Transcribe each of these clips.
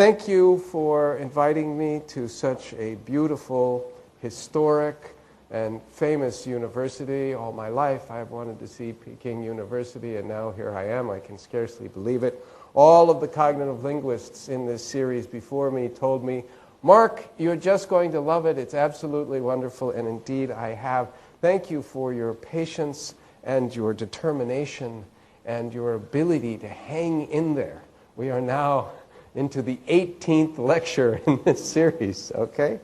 Thank you for inviting me to such a beautiful, historic, and famous university. All my life I've wanted to see Peking University, and now here I am. I can scarcely believe it. All of the cognitive linguists in this series before me told me, Mark, you're just going to love it. It's absolutely wonderful, and indeed I have. Thank you for your patience and your determination and your ability to hang in there. We are now into the 18th lecture in this series, okay?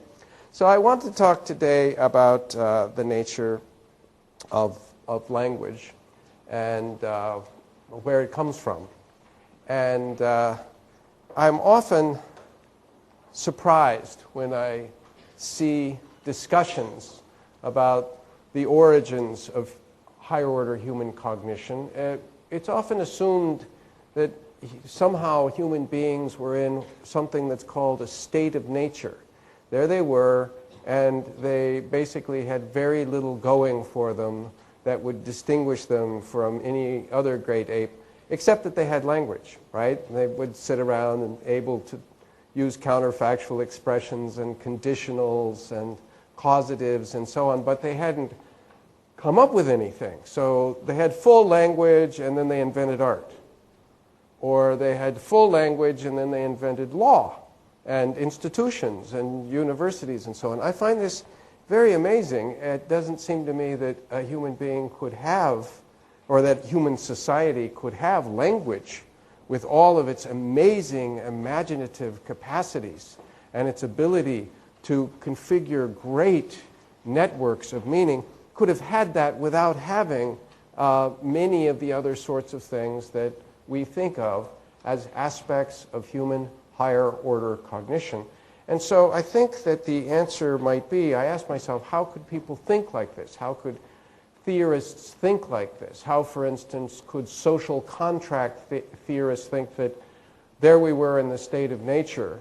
So I want to talk today about the nature of language and where it comes from. And I'm often surprised when I see discussions about the origins of higher order human cognition. It's often assumed that somehow human beings were in something that's called a state of nature. There they were, and they basically had very little going for them that would distinguish them from any other great ape, except that they had language, right? They would sit around and able to use counterfactual expressions and conditionals and causatives and so on, but they hadn't come up with anything. So they had full language, and then they invented art. Or they had full language, and then they invented law and institutions and universities and so on. I find this very amazing. It doesn't seem to me that a human being could have, or that human society could have language with all of its amazing imaginative capacities and its ability to configure great networks of meaning, could have had that without having many of the other sorts of things that we think of as aspects of human higher order cognition. And so I think that the answer might be, I asked myself, how could people think like this? How could theorists think like this? How, for instance, could social contract theorists think that there we were in the state of nature,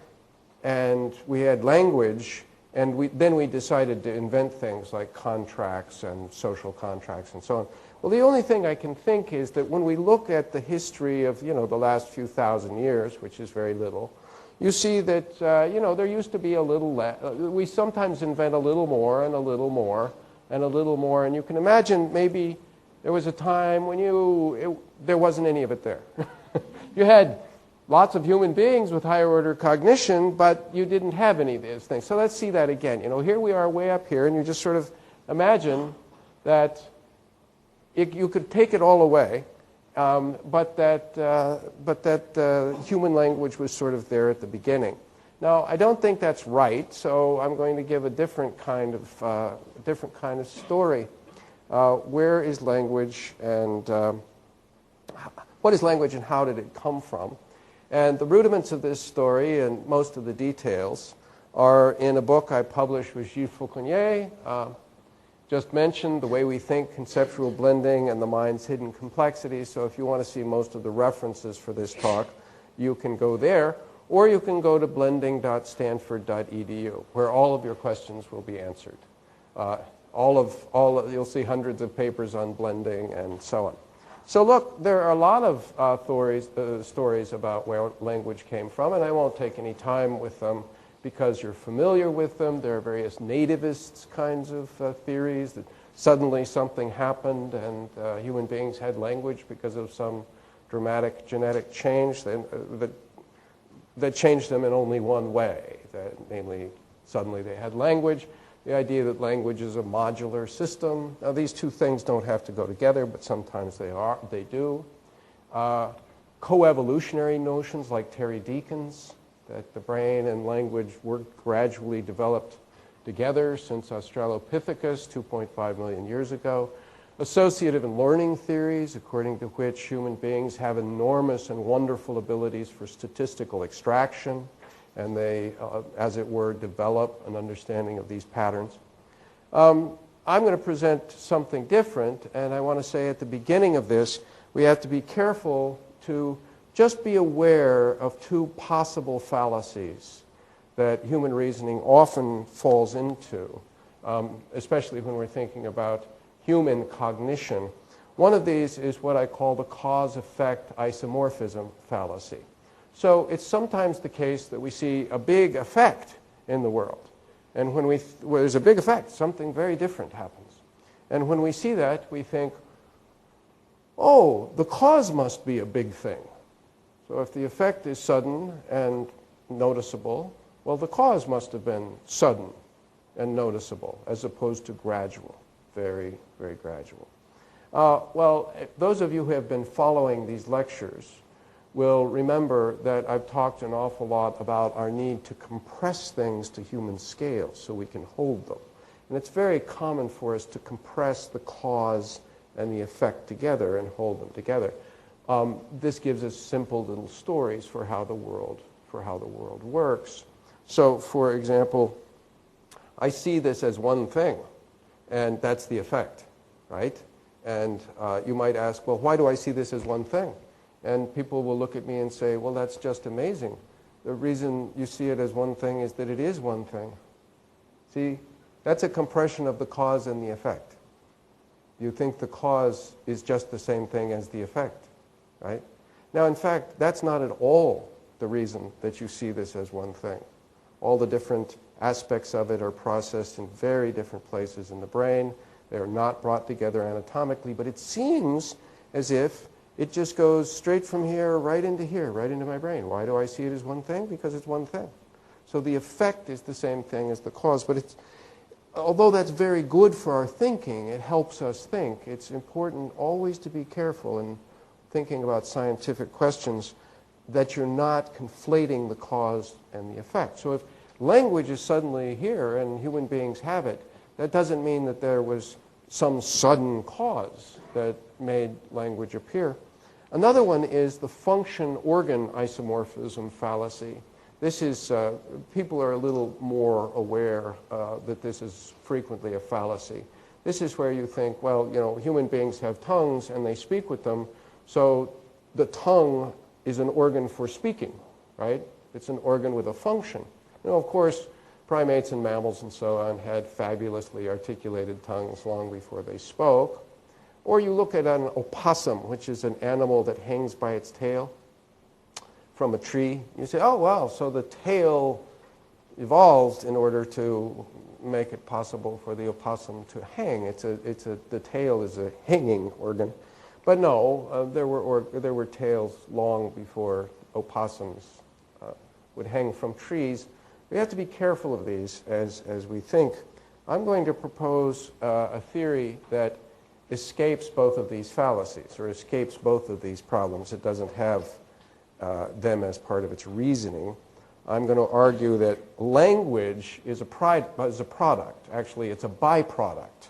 and we had language, and then we decided to invent things like contracts and social contracts and so on. Well, the only thing I can think is that when we look at the history of, the last few thousand years, which is very little, you see that, there used to be a little less. We sometimes invent a little more and a little more and a little more. And you can imagine maybe there was a time when there wasn't any of it there. You had lots of human beings with higher order cognition, but you didn't have any of these things. So let's see that again. Here we are way up here, and you just sort of imagine that you could take it all away, but that human language was sort of there at the beginning. Now, I don't think that's right, so I'm going to give a different kind of story. Where is language, and what is language, and how did it come from? And the rudiments of this story and most of the details are in a book I published with Gilles Fauconnier. Just mentioned The Way We Think, Conceptual Blending, and the Mind's Hidden Complexities. So if you want to see most of the references for this talk, you can go there, or you can go to blending.stanford.edu, where all of your questions will be answered. You'll see hundreds of papers on blending and so on. So look, there are a lot of stories about where language came from, and I won't take any time with them because you're familiar with them. There are various nativist kinds of theories that suddenly something happened and human beings had language because of some dramatic genetic change that changed them in only one way, namely suddenly they had language. The idea that language is a modular system. Now, these two things don't have to go together, but sometimes they do. Coevolutionary notions like Terry Deacon's, that the brain and language were gradually developed together since Australopithecus 2.5 million years ago. Associative and learning theories, according to which human beings have enormous and wonderful abilities for statistical extraction, and they, as it were, develop an understanding of these patterns. I'm going to present something different, and I want to say at the beginning of this, we have to be careful to just be aware of two possible fallacies that human reasoning often falls into, especially when we're thinking about human cognition. One of these is what I call the cause-effect isomorphism fallacy. So it's sometimes the case that we see a big effect in the world. And when there's a big effect, something very different happens. And when we see that, we think, oh, the cause must be a big thing. So if the effect is sudden and noticeable, well, the cause must have been sudden and noticeable, as opposed to gradual, very, very gradual. Well, those of you who have been following these lectures will remember that I've talked an awful lot about our need to compress things to human scale so we can hold them. And it's very common for us to compress the cause and the effect together and hold them together. This gives us simple little stories for how the world works. So, for example, I see this as one thing, and that's the effect, right? And you might ask, well, why do I see this as one thing? And people will look at me and say, well, that's just amazing. The reason you see it as one thing is that it is one thing. See, that's a compression of the cause and the effect. You think the cause is just the same thing as the effect, right? Now, in fact, that's not at all the reason that you see this as one thing. All the different aspects of it are processed in very different places in the brain. They're not brought together anatomically, but it seems as if it just goes straight from here, right into my brain. Why do I see it as one thing? Because it's one thing. So the effect is the same thing as the cause, but although that's very good for our thinking, it helps us think. It's important always to be careful in thinking about scientific questions that you're not conflating the cause and the effect. So if language is suddenly here and human beings have it, that doesn't mean that there was some sudden cause that made language appear. Another one is the function-organ isomorphism fallacy. This is, people are a little more aware that this is frequently a fallacy. This is where you think, well, you know, human beings have tongues and they speak with them, so the tongue is an organ for speaking, right? It's an organ with a function. You know, of course, primates and mammals and so on had fabulously articulated tongues long before they spoke. Or you look at an opossum, which is an animal that hangs by its tail from a tree. You say, oh, wow, so the tail evolved in order to make it possible for the opossum to hang. The tail is a hanging organ. But no, there were tails long before opossums would hang from trees. We have to be careful of these as we think. I'm going to propose a theory that escapes both of these fallacies, or escapes both of these problems. It doesn't have them as part of its reasoning. I'm going to argue that language is a product. Actually, it's a byproduct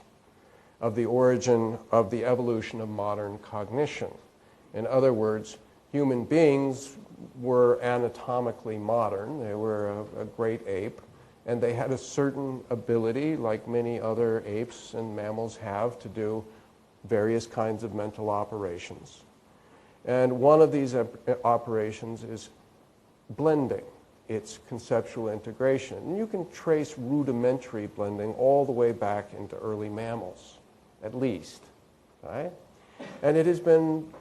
of the origin of the evolution of modern cognition. In other words, human beings were anatomically modern. They were a great ape, and they had a certain ability, like many other apes and mammals have, to do various kinds of mental operations. And one of these operations is blending. It's conceptual integration. And you can trace rudimentary blending all the way back into early mammals, at least, right? And it has been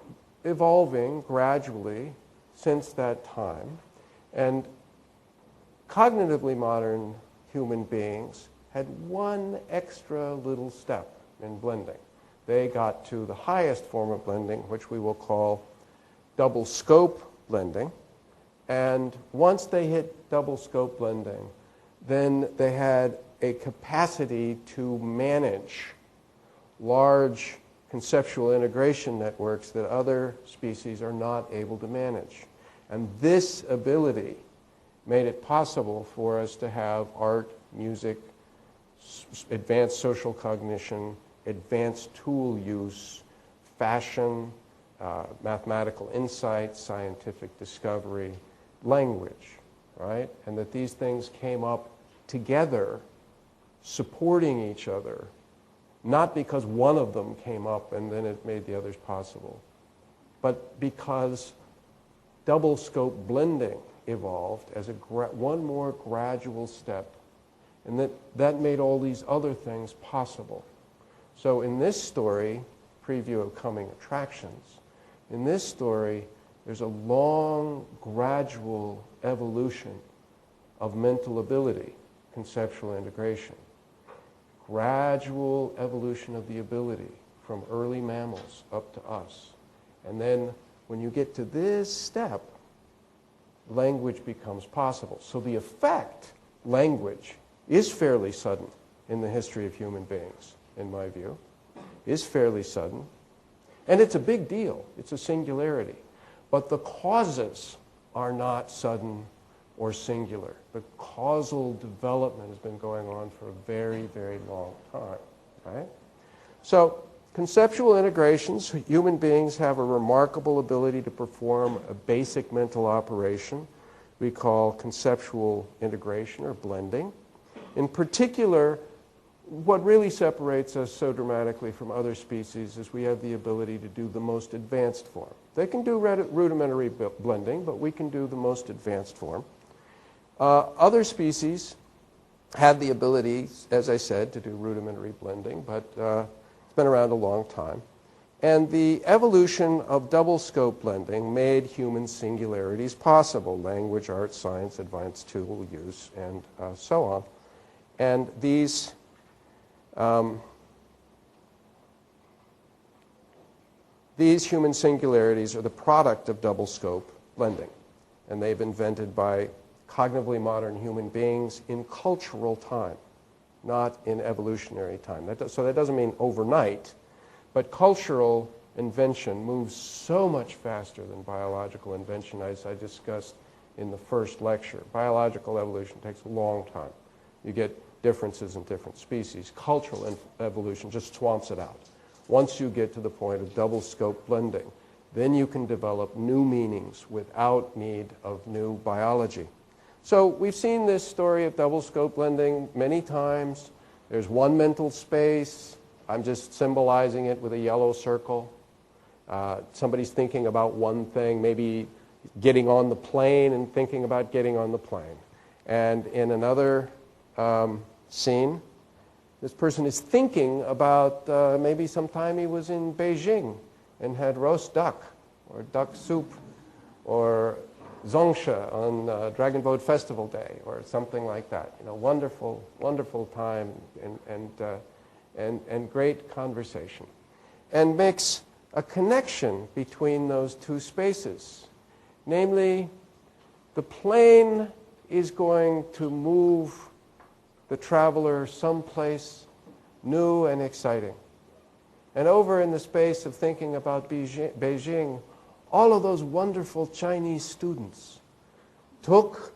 evolving gradually since that time. And cognitively modern human beings had one extra little step in blending. They got to the highest form of blending, which we will call double scope blending. And once they hit double scope blending, then they had a capacity to manage large conceptual integration networks that other species are not able to manage. And this ability made it possible for us to have art, music, advanced social cognition, advanced tool use, fashion, mathematical insight, scientific discovery, language, right? And that these things came up together, supporting each other, not because one of them came up and then it made the others possible, but because double scope blending evolved as one more gradual step, and that made all these other things possible. So in this story, preview of coming attractions, in this story, there's a long, gradual evolution of mental ability, conceptual integration. Gradual evolution of the ability from early mammals up to us. And then when you get to this step, language becomes possible. So the effect, language, is fairly sudden in the history of human beings, in my view, is fairly sudden. And it's a big deal. It's a singularity. But the causes are not sudden or singular. The causal development has been going on for a very, very long time, right? So conceptual integrations, human beings have a remarkable ability to perform a basic mental operation we call conceptual integration or blending. In particular, what really separates us so dramatically from other species is we have the ability to do the most advanced form. They can do rudimentary blending, but we can do the most advanced form. Other species have the ability, as I said, to do rudimentary blending, but it's been around a long time. And the evolution of double scope blending made human singularities possible: language, art, science, advanced tool use, and so on. And these human singularities are the product of double scope blending, and they've been invented by cognitively modern human beings in cultural time, not in evolutionary time. So that doesn't mean overnight, but cultural invention moves so much faster than biological invention, as I discussed in the first lecture. Biological evolution takes a long time. You get differences in different species. Cultural evolution just swamps it out. Once you get to the point of double scope blending, then you can develop new meanings without need of new biology. So we've seen this story of double scope blending many times. There's one mental space. I'm just symbolizing it with a yellow circle. Somebody's thinking about one thing, maybe getting on the plane and thinking about getting on the plane. And in another scene, this person is thinking about maybe sometime he was in Beijing and had roast duck or duck soup or zongsha on Dragon Boat Festival Day or something like that. You know, wonderful, wonderful time and great conversation, and makes a connection between those two spaces. Namely, the plane is going to move the traveler someplace new and exciting. And over in the space of thinking about Beijing, all of those wonderful Chinese students took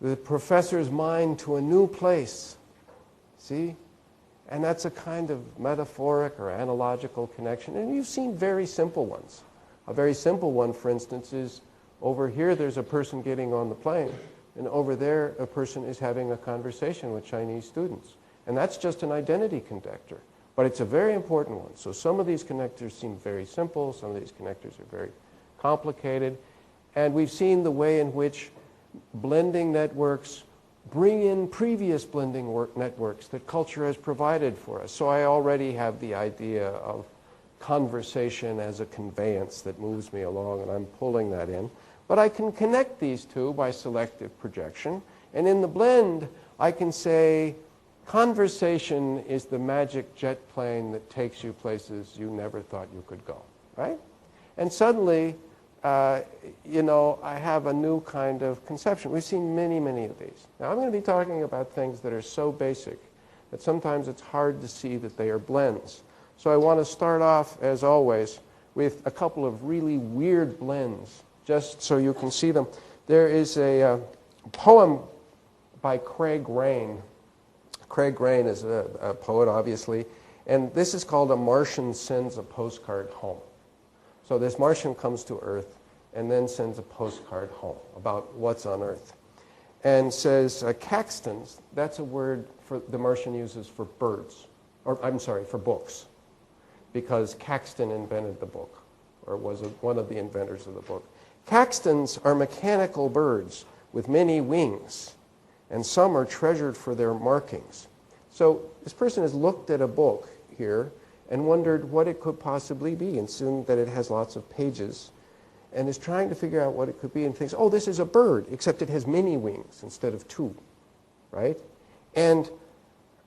the professor's mind to a new place. See? And that's a kind of metaphoric or analogical connection. And you've seen very simple ones. A very simple one, for instance, is over here there's a person getting on the plane, and over there a person is having a conversation with Chinese students. And that's just an identity connector. But it's a very important one. So some of these connectors seem very simple. Some of these connectors are very complicated. And we've seen the way in which blending networks bring in previous blending networks that culture has provided for us. So I already have the idea of conversation as a conveyance that moves me along, and I'm pulling that in. But I can connect these two by selective projection. And in the blend, I can say, conversation is the magic jet plane that takes you places you never thought you could go, right? And suddenly, you know, I have a new kind of conception. We've seen many, many of these. Now, I'm going to be talking about things that are so basic that sometimes it's hard to see that they are blends. So I want to start off, as always, with a couple of really weird blends, just so you can see them. There is a poem by Craig Raine. Craig Raine is a poet, obviously, and this is called A Martian Sends a Postcard Home. So this Martian comes to Earth and then sends a postcard home about what's on Earth. And says, caxtons, that's a word for the Martian uses for birds, or I'm sorry, for books, because Caxton invented the book, or was one of the inventors of the book. Caxtons are mechanical birds with many wings, and some are treasured for their markings. So this person has looked at a book here and wondered what it could possibly be, and soon that it has lots of pages. and is trying to figure out what it could be and thinks, oh, this is a bird, except it has many wings instead of two, right? And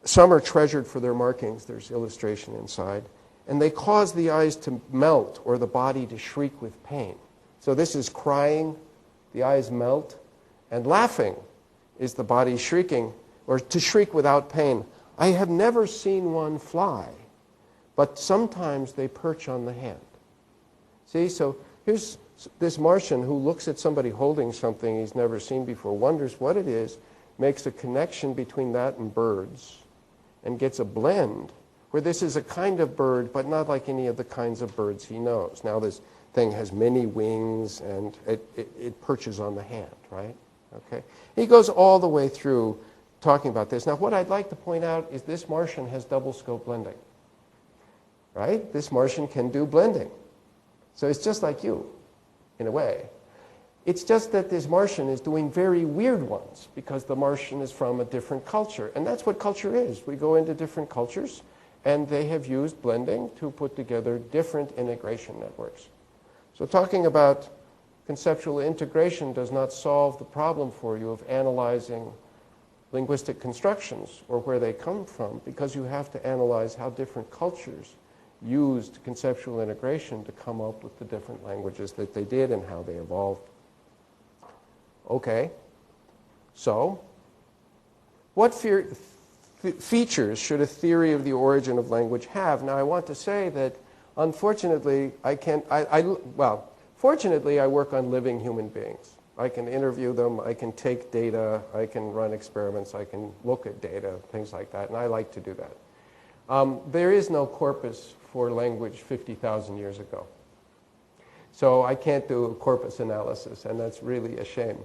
some are treasured for their markings. There's illustration inside. And they cause the eyes to melt or the body to shriek with pain. So this is crying, the eyes melt, and laughing is the body shrieking, or to shriek without pain. I have never seen one fly, but sometimes they perch on the hand. See, so here's this Martian who looks at somebody holding something he's never seen before, wonders what it is, makes a connection between that and birds, and gets a blend where this is a kind of bird, but not like any of the kinds of birds he knows. Now this thing has many wings, and it perches on the hand, right? Okay. He goes all the way through talking about this. Now, what I'd like to point out is this Martian has double scope blending, right? This Martian can do blending. So it's just like you, in a way. It's just that this Martian is doing very weird ones because the Martian is from a different culture. And that's what culture is. We go into different cultures, and they have used blending to put together different integration networks. So talking about conceptual integration does not solve the problem for you of analyzing linguistic constructions or where they come from, because you have to analyze how different cultures used conceptual integration to come up with the different languages that they did and how they evolved. Okay, so what features should a theory of the origin of language have? Now, I want to say that unfortunately, fortunately, I work on living human beings. I can interview them, I can take data, I can run experiments, I can look at data, things like that, and I like to do that. There is no corpus for language 50,000 years ago. So I can't do a corpus analysis, and that's really a shame.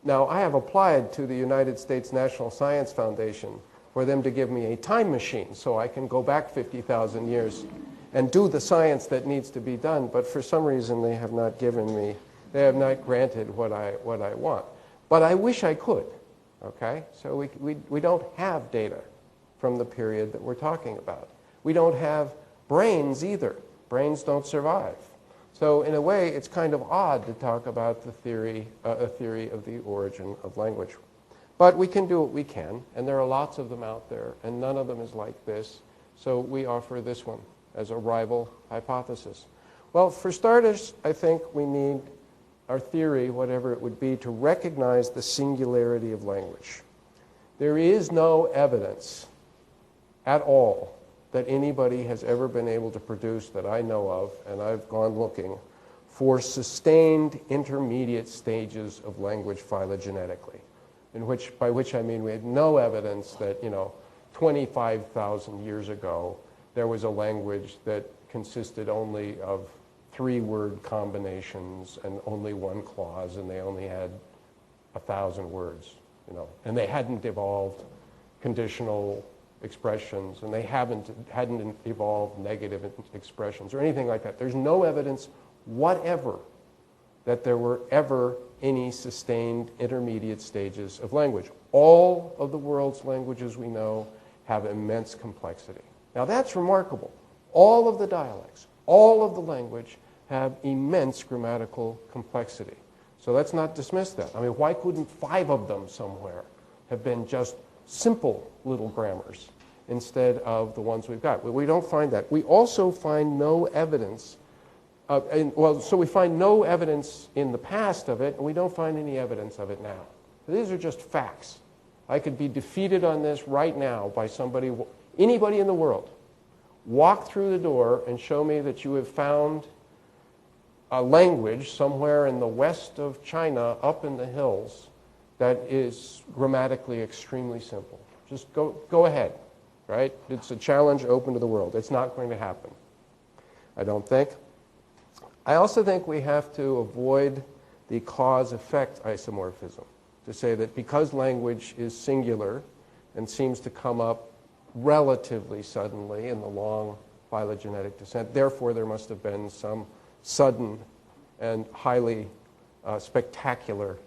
Now, I have applied to the United States National Science Foundation for them to give me a time machine so I can go back 50,000 years and do the science that needs to be done, but for some reason they have not given me, they have not granted what I want. But I wish I could, okay? So we don't have data from the period that we're talking about. We don't have brains either. Brains don't survive. So in a way, it's kind of odd to talk about the theory, a theory of the origin of language. But we can do what we can, and there are lots of them out there, and none of them is like this. So we offer this one as a rival hypothesis. Well, for starters, I think we need our theory, whatever it would be, to recognize the singularity of language. There is no evidence at all that anybody has ever been able to produce that I know of, and I've gone looking, for sustained intermediate stages of language phylogenetically, by which I mean we had no evidence that, 25,000 years ago, there was a language that consisted only of 3-word combinations and only one clause, and they only had 1,000 words, and they hadn't evolved conditional expressions, and they hadn't evolved negative expressions or anything like that. There's no evidence whatever that there were ever any sustained intermediate stages of language. All of the world's languages we know have immense complexity. Now that's remarkable. All of the dialects, all of the language have immense grammatical complexity. So let's not dismiss that. I mean, why couldn't 5 of them somewhere have been just simple little grammars instead of the ones we've got? Well, we don't find that. We also find no evidence, so we find no evidence in the past of it, and we don't find any evidence of it now. These are just facts. I could be defeated on this right now by somebody, anybody in the world. Walk through the door and show me that you have found a language somewhere in the west of China, up in the hills, that is grammatically extremely simple. Just go ahead, right? It's a challenge open to the world. It's not going to happen, I don't think. I also think we have to avoid the cause-effect isomorphism, to say that because language is singular and seems to come up relatively suddenly in the long phylogenetic descent, therefore there must have been some sudden and highly spectacular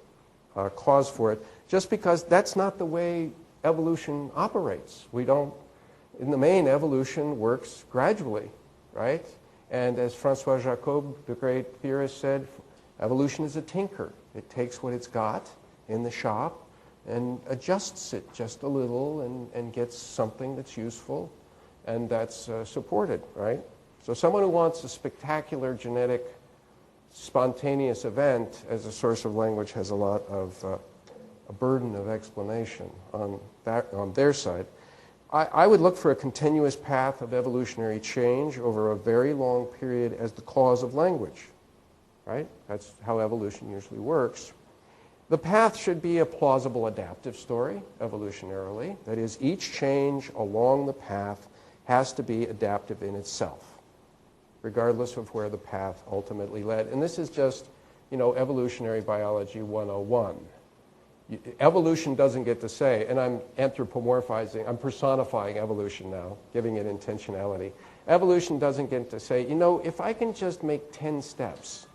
cause for it, just because that's not the way evolution operates. We don't, in the main, evolution works gradually, right? And as François Jacob, the great theorist, said, Evolution is a tinker. It takes what it's got in the shop and adjusts it just a little and gets something that's useful and that's supported, right? So someone who wants a spectacular genetic spontaneous event as a source of language has a lot of a burden of explanation on their side. I would look for a continuous path of evolutionary change over a very long period as the cause of language, right? That's how evolution usually works. The path should be a plausible adaptive story, evolutionarily. That is, each change along the path has to be adaptive in itself, regardless of where the path ultimately led. And this is just, evolutionary biology 101. Evolution doesn't get to say, and I'm anthropomorphizing, I'm personifying evolution now, giving it intentionality. Evolution doesn't get to say, if I can just make 10 steps,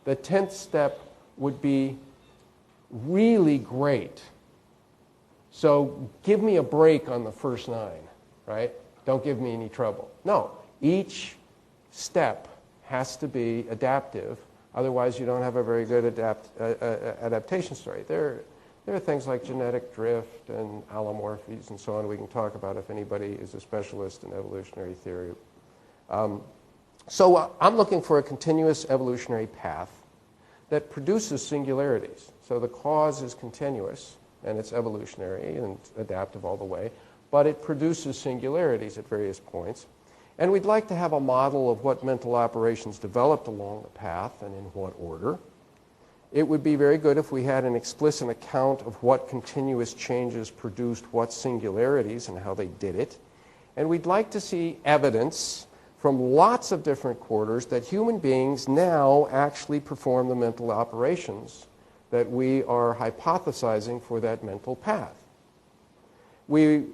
the 10th step would be really great. So give me a break on the first 9, right? Don't give me any trouble. No, each step has to be adaptive. Otherwise, you don't have a very good adaptation story. There are things like genetic drift and allomorphies and so on we can talk about if anybody is a specialist in evolutionary theory. So I'm looking for a continuous evolutionary path that produces singularities. So the cause is continuous, and it's evolutionary and adaptive all the way, but it produces singularities at various points. And we'd like to have a model of what mental operations developed along the path and in what order. It would be very good if we had an explicit account of what continuous changes produced what singularities and how they did it. And we'd like to see evidence from lots of different quarters that human beings now actually perform the mental operations that we are hypothesizing for that mental path. We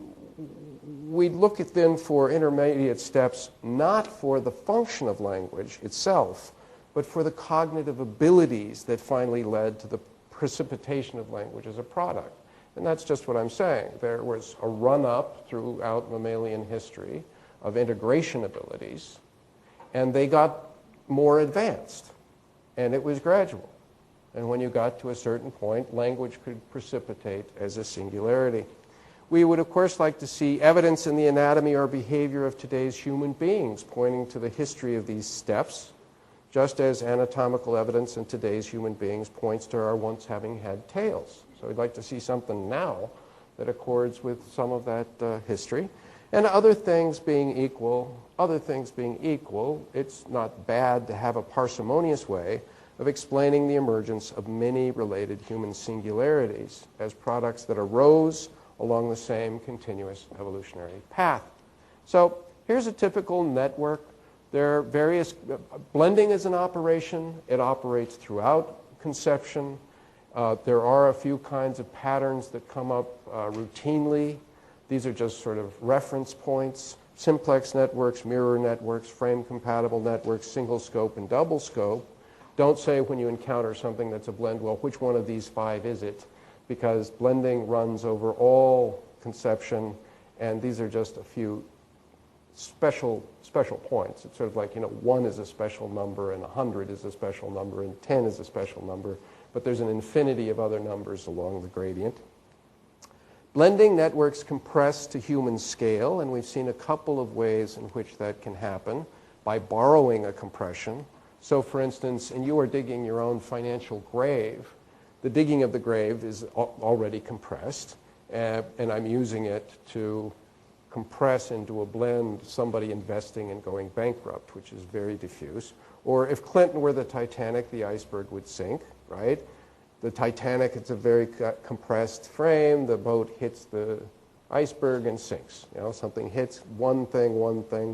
look at then for intermediate steps not for the function of language itself, but for the cognitive abilities that finally led to the precipitation of language as a product. And that's just what I'm saying. There was a run-up throughout mammalian history of integration abilities, and they got more advanced, and it was gradual. And when you got to a certain point, language could precipitate as a singularity. We would, of course, like to see evidence in the anatomy or behavior of today's human beings pointing to the history of these steps, just as anatomical evidence in today's human beings points to our once having had tails. So we'd like to see something now that accords with some of that history. And other things being equal, it's not bad to have a parsimonious way of explaining the emergence of many related human singularities as products that arose along the same continuous evolutionary path. So here's a typical network. There are various, blending is an operation. It operates throughout conception. There are a few kinds of patterns that come up routinely. These are just sort of reference points. Simplex networks, mirror networks, frame-compatible networks, single scope and double scope. Don't say when you encounter something that's a blend, well, which one of these 5 is it? Because blending runs over all conception, and these are just a few special points. It's sort of like, 1 is a special number, and 100 is a special number, and 10 is a special number, but there's an infinity of other numbers along the gradient. Blending networks compress to human scale, and we've seen a couple of ways in which that can happen by borrowing a compression. So, for instance, and you are digging your own financial grave, the digging of the grave is already compressed, and I'm using it to compress into a blend somebody investing and going bankrupt, which is very diffuse. Or if Clinton were the Titanic, the iceberg would sink, right? The Titanic, it's a very compressed frame. The boat hits the iceberg and sinks. Something hits one thing,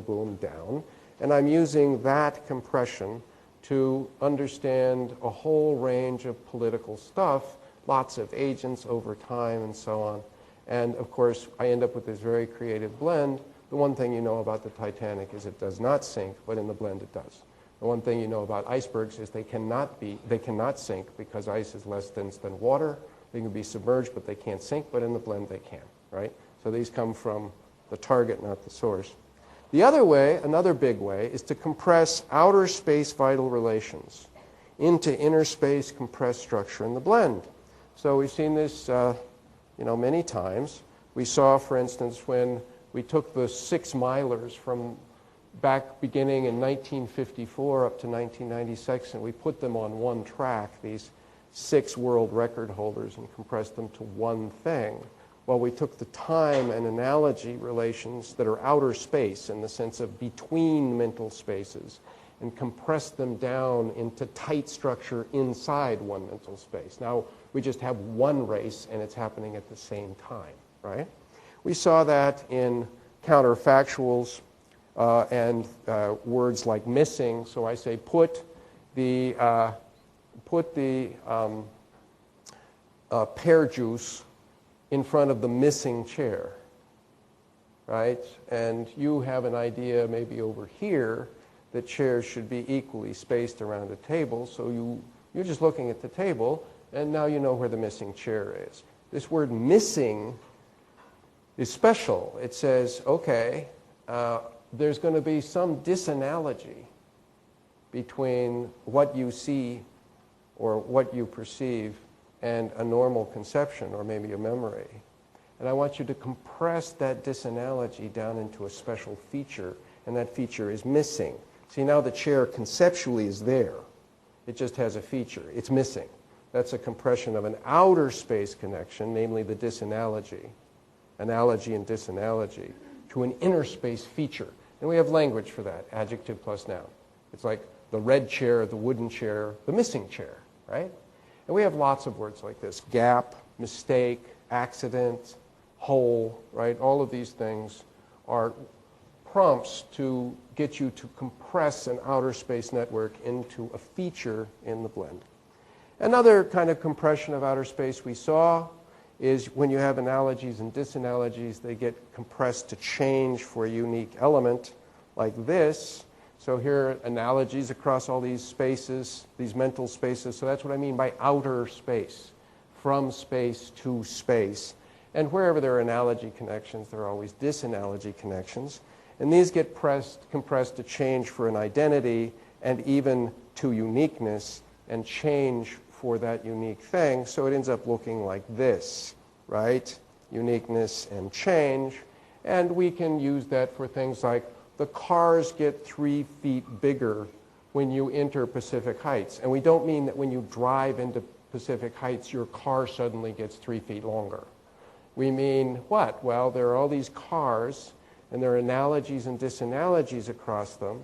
boom, down. And I'm using that compression to understand a whole range of political stuff, lots of agents over time and so on. And of course, I end up with this very creative blend. The one thing you know about the Titanic is it does not sink, but in the blend it does. The one thing you know about icebergs is they cannot sink because ice is less dense than water. They can be submerged, but they can't sink, but in the blend they can, right? So these come from the target, not the source. The other way, another big way, is to compress outer space vital relations into inner space compressed structure in the blend. So we've seen this many times. We saw, for instance, when we took the 6 milers from back beginning in 1954 up to 1996, and we put them on one track, these 6 world record holders, and compressed them to one thing. Well, we took the time and analogy relations that are outer space in the sense of between mental spaces and compressed them down into tight structure inside one mental space. Now, we just have one race, and it's happening at the same time, right? We saw that in counterfactuals and words like missing. So I say put the pear juice in front of the missing chair, right? And you have an idea maybe over here that chairs should be equally spaced around a table. So you're just looking at the table, and now you know where the missing chair is. This word missing is special. It says, okay, there's going to be some disanalogy between what you see or what you perceive and a normal conception or maybe a memory. And I want you to compress that disanalogy down into a special feature, and that feature is missing. See, now the chair conceptually is there. It just has a feature. It's missing. That's a compression of an outer space connection, namely the disanalogy, analogy and disanalogy, to an inner space feature. And we have language for that, adjective plus noun. It's like the red chair, the wooden chair, the missing chair, right? And we have lots of words like this: gap, mistake, accident, whole, right? All of these things are prompts to get you to compress an outer space network into a feature in the blend. Another kind of compression of outer space we saw is when you have analogies and disanalogies, they get compressed to change for a unique element like this. So here are analogies across all these spaces, these mental spaces. So that's what I mean by outer space, from space to space. And wherever there are analogy connections, there are always disanalogy connections. And these get compressed to change for an identity and even to uniqueness and change for that unique thing. So it ends up looking like this, right? Uniqueness and change. And we can use that for things like the cars get 3 feet bigger when you enter Pacific Heights. And we don't mean that when you drive into Pacific Heights, your car suddenly gets 3 feet longer. We mean what? Well, there are all these cars, and there are analogies and disanalogies across them.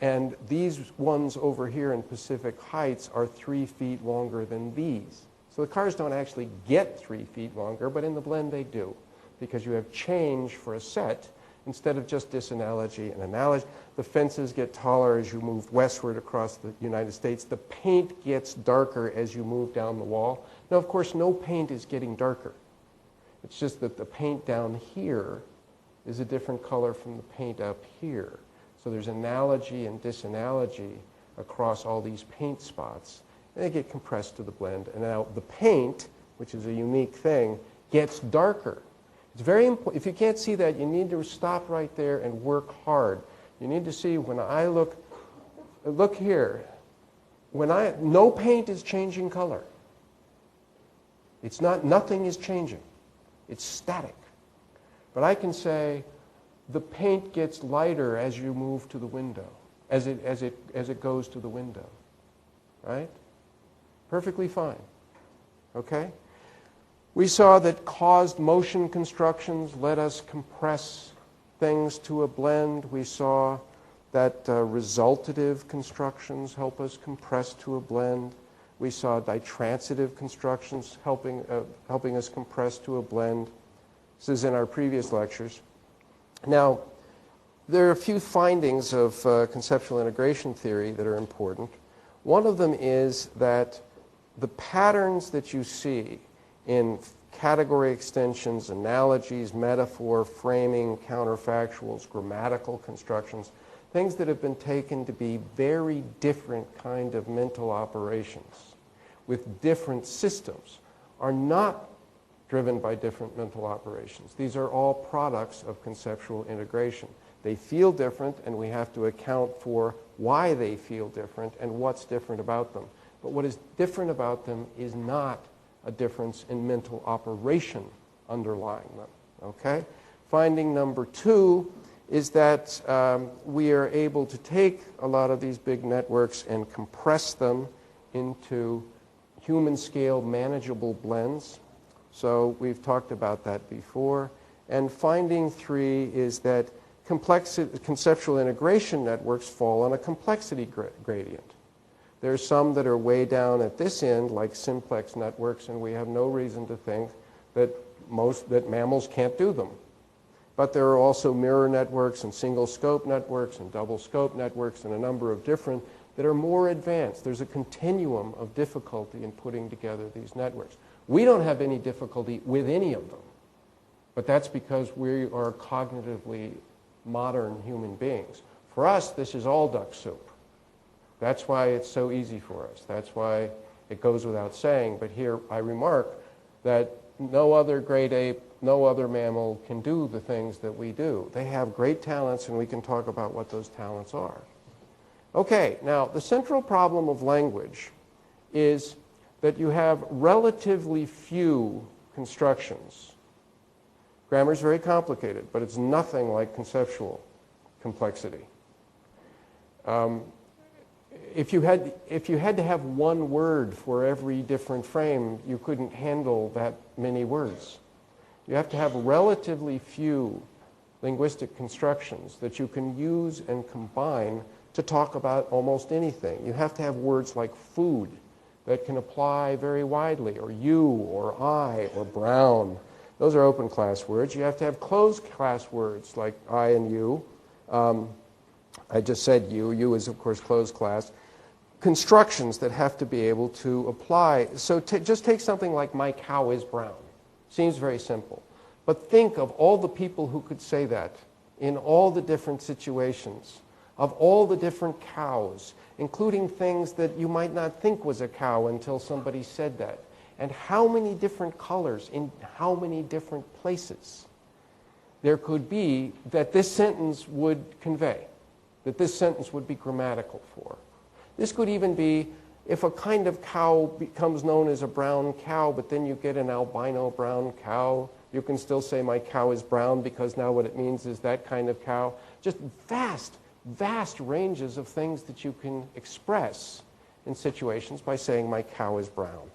And these ones over here in Pacific Heights are 3 feet longer than these. So the cars don't actually get 3 feet longer, but in the blend they do, because you have change for a set instead of just disanalogy and analogy. The fences get taller as you move westward across the United States. The paint gets darker as you move down the wall. Now, of course, no paint is getting darker. It's just that the paint down here is a different color from the paint up here. So there's analogy and disanalogy across all these paint spots. And they get compressed to the blend. And now the paint, which is a unique thing, gets darker. It's very important. If you can't see that, you need to stop right there and work hard. You need to see when I look here, no paint is changing color. It's not, nothing is changing. It's static. But I can say the paint gets lighter as you move to the window, as it goes to the window, right? Perfectly fine, okay? We saw that caused motion constructions let us compress things to a blend. We saw that resultative constructions help us compress to a blend. We saw ditransitive constructions helping us compress to a blend. This is in our previous lectures. Now, there are a few findings of conceptual integration theory that are important. One of them is that the patterns that you see in category extensions, analogies, metaphor, framing, counterfactuals, grammatical constructions, things that have been taken to be very different kind of mental operations with different systems, are not driven by different mental operations. These are all products of conceptual integration. They feel different, and we have to account for why they feel different and what's different about them. But what is different about them is not a difference in mental operation underlying them. Okay? Finding number 2 is that we are able to take a lot of these big networks and compress them into human-scale manageable blends. So we've talked about that before. And finding 3 is that conceptual integration networks fall on a complexity gradient. There are some that are way down at this end, like simplex networks, and we have no reason to think that mammals can't do them. But there are also mirror networks and single scope networks and double scope networks and a number of different that are more advanced. There's a continuum of difficulty in putting together these networks. We don't have any difficulty with any of them, but that's because we are cognitively modern human beings. For us, this is all duck soup. That's why it's so easy for us. That's why it goes without saying. But here I remark that no other great ape, no other mammal can do the things that we do. They have great talents, and we can talk about what those talents are. Okay, now the central problem of language is that you have relatively few constructions. Grammar is very complicated, but it's nothing like conceptual complexity. If you had to have one word for every different frame, you couldn't handle that many words. You have to have relatively few linguistic constructions that you can use and combine to talk about almost anything. You have to have words like food that can apply very widely, or you, or I, or brown. Those are open class words. You have to have closed class words like I and you. I just said you. You is, of course, closed class. Constructions that have to be able to apply. So just take something like my cow is brown. Seems very simple. But think of all the people who could say that in all the different situations, of all the different cows, including things that you might not think was a cow until somebody said that. And how many different colors in how many different places there could be that this sentence would convey, that this sentence would be grammatical for. This could even be if a kind of cow becomes known as a brown cow, but then you get an albino brown cow, you can still say my cow is brown because now what it means is that kind of cow. Just vast ranges of things that you can express in situations by saying my cow is brown.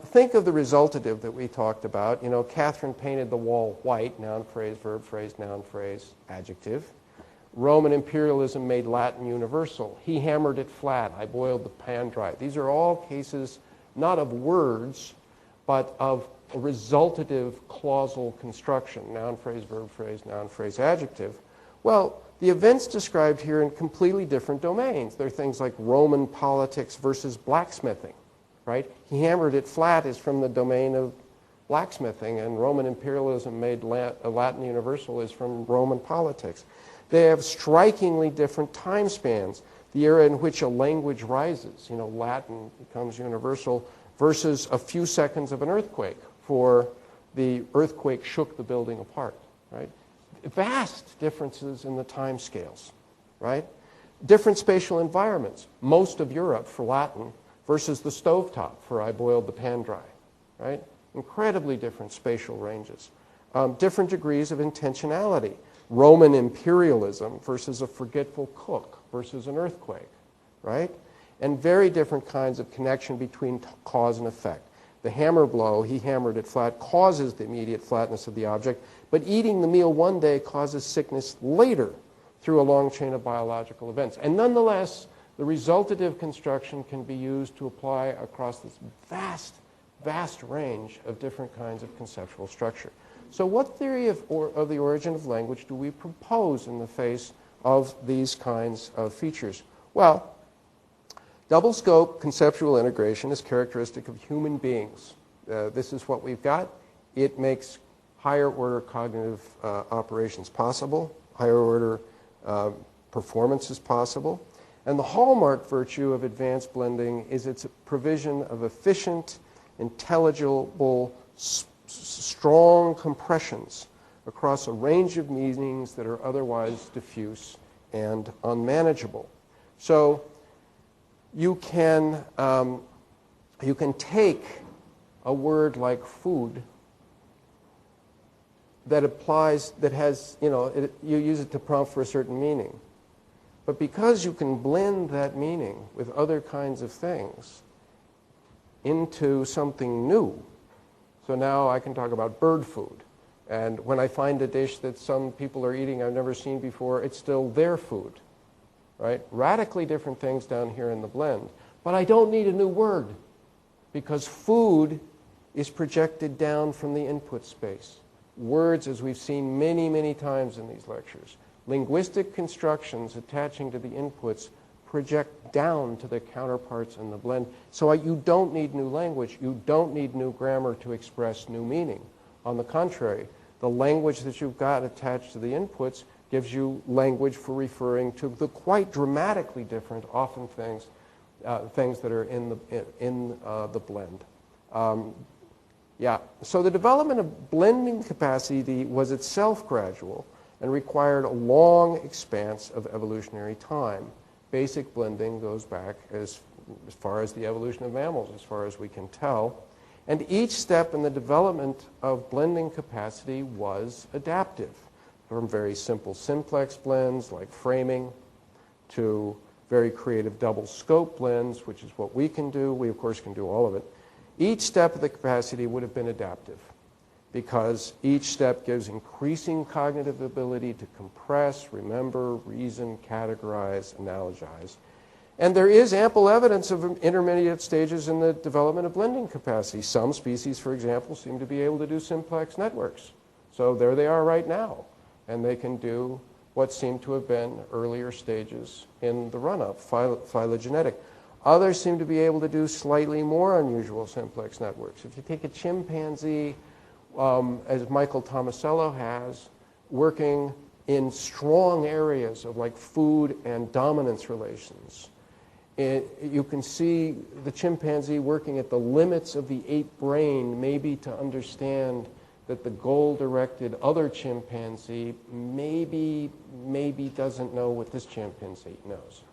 Think of the resultative that we talked about. You know, Catherine painted the wall white, noun phrase, verb phrase, noun phrase, adjective. Roman imperialism made Latin universal. He hammered it flat. I boiled the pan dry. These are all cases not of words, but of a resultative clausal construction, noun phrase, verb phrase, noun phrase, adjective. Well, the events described here in completely different domains. There are things like Roman politics versus blacksmithing, right? He hammered it flat is from the domain of blacksmithing, and Roman imperialism made Latin universal is from Roman politics. They have strikingly different time spans. The era in which a language rises, you know, Latin becomes universal, versus a few seconds of an earthquake, for the earthquake shook the building apart, right? Vast differences in the time scales, right? Different spatial environments. Most of Europe for Latin versus the stovetop for I boiled the pan dry, right? Incredibly different spatial ranges. Different degrees of intentionality. Roman imperialism versus a forgetful cook versus an earthquake, right? And very different kinds of connection between cause and effect. The hammer blow, he hammered it flat, causes the immediate flatness of the object, but eating the meal one day causes sickness later through a long chain of biological events. And nonetheless, the resultative construction can be used to apply across this vast range of different kinds of conceptual structure. So what theory of the origin of language do we propose in the face of these kinds of features? Well, double scope conceptual integration is characteristic of human beings. This is what we've got. It makes higher order cognitive operations possible, higher order performances possible. And the hallmark virtue of advanced blending is its provision of efficient, intelligible, strong compressions across a range of meanings that are otherwise diffuse and unmanageable. So you can take a word like food that applies, that has, you use it to prompt for a certain meaning. But because you can blend that meaning with other kinds of things into something new, so now I can talk about bird food. And when I find a dish that some people are eating I've never seen before, it's still their food, right? Radically different things down here in the blend. But I don't need a new word, because food is projected down from the input space. Words, as we've seen many, many times in these lectures, linguistic constructions attaching to the inputs project down to their counterparts in the blend. So you don't need new language. You don't need new grammar to express new meaning. On the contrary, the language that you've got attached to the inputs gives you language for referring to the quite dramatically different, often things that are in the blend. So the development of blending capacity was itself gradual and required a long expanse of evolutionary time. Basic blending goes back as far as the evolution of mammals, as far as we can tell. And each step in the development of blending capacity was adaptive, from very simple simplex blends like framing to very creative double scope blends, which is what we can do. We, of course, can do all of it. Each step of the capacity would have been adaptive, because each step gives increasing cognitive ability to compress, remember, reason, categorize, analogize. And there is ample evidence of intermediate stages in the development of blending capacity. Some species, for example, seem to be able to do simplex networks. So there they are right now. And they can do what seem to have been earlier stages in the run-up, phylogenetic. Others seem to be able to do slightly more unusual simplex networks. If you take a chimpanzee, as Michael Tomasello has, working in strong areas of like food and dominance relations, you can see the chimpanzee working at the limits of the ape brain, maybe to understand that the goal-directed other chimpanzee maybe doesn't know what this chimpanzee knows.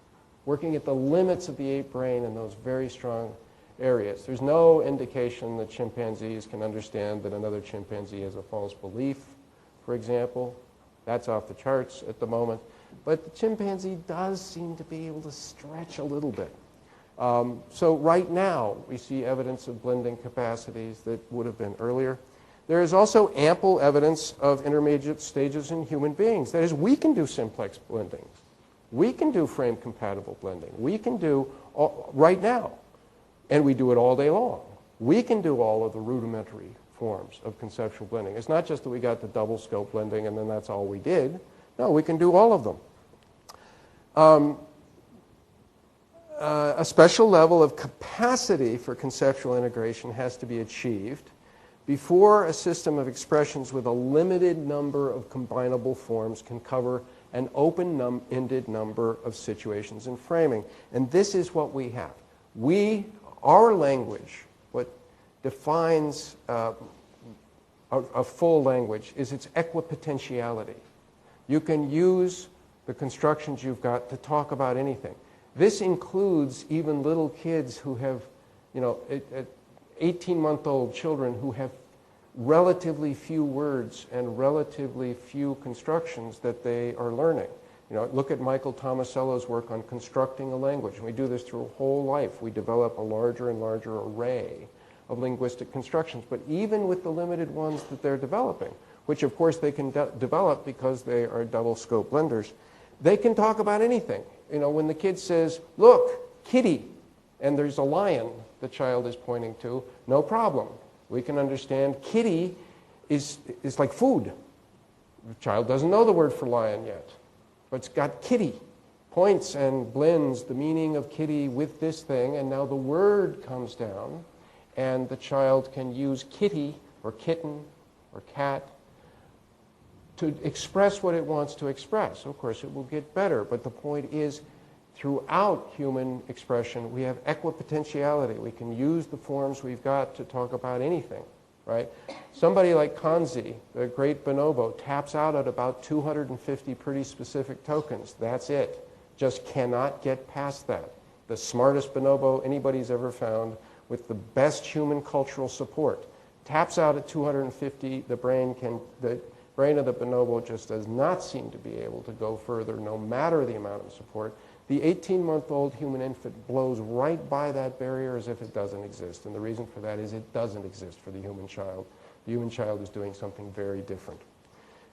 Working at the limits of the ape brain in those very strong areas. There's no indication that chimpanzees can understand that another chimpanzee has a false belief, for example. That's off the charts at the moment. But the chimpanzee does seem to be able to stretch a little bit. So right now, we see evidence of blending capacities that would have been earlier. There is also ample evidence of intermediate stages in human beings. That is, we can do simplex blending. We can do frame-compatible blending. We can do, right now, and we do it all day long. We can do all of the rudimentary forms of conceptual blending. It's not just that we got the double scope blending and then that's all we did. No, we can do all of them. A special level of capacity for conceptual integration has to be achieved before a system of expressions with a limited number of combinable forms can cover an open-ended number of situations in framing. And this is what we have. Our language, what defines a full language, is its equipotentiality. You can use the constructions you've got to talk about anything. This includes even little kids who have, 18-month-old children who have relatively few words and relatively few constructions that they are learning. Look at Michael Tomasello's work on constructing a language. And we do this through a whole life. We develop a larger and larger array of linguistic constructions. But even with the limited ones that they're developing, which of course they can develop because they are double scope blenders, they can talk about anything. When the kid says, look, kitty, and there's a lion the child is pointing to, no problem. We can understand kitty is like food. The child doesn't know the word for lion yet, but it's got kitty, points and blends the meaning of kitty with this thing, and now the word comes down, and the child can use kitty or kitten or cat to express what it wants to express. Of course, it will get better, but the point is, throughout human expression, we have equipotentiality. We can use the forms we've got to talk about anything, right? Somebody like Kanzi, the great bonobo, taps out at about 250 pretty specific tokens. That's it. Just cannot get past that. the smartest bonobo anybody's ever found, with the best human cultural support. Taps out at 250, the brain of the bonobo just does not seem to be able to go further, no matter the amount of support. The 18-month-old human infant blows right by that barrier as if it doesn't exist. And the reason for that is it doesn't exist for the human child. The human child is doing something very different.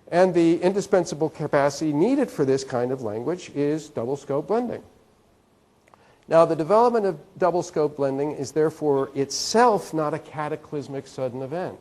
And the indispensable capacity needed for this kind of language is double scope blending. Now, the development of double scope blending is therefore itself not a cataclysmic sudden event,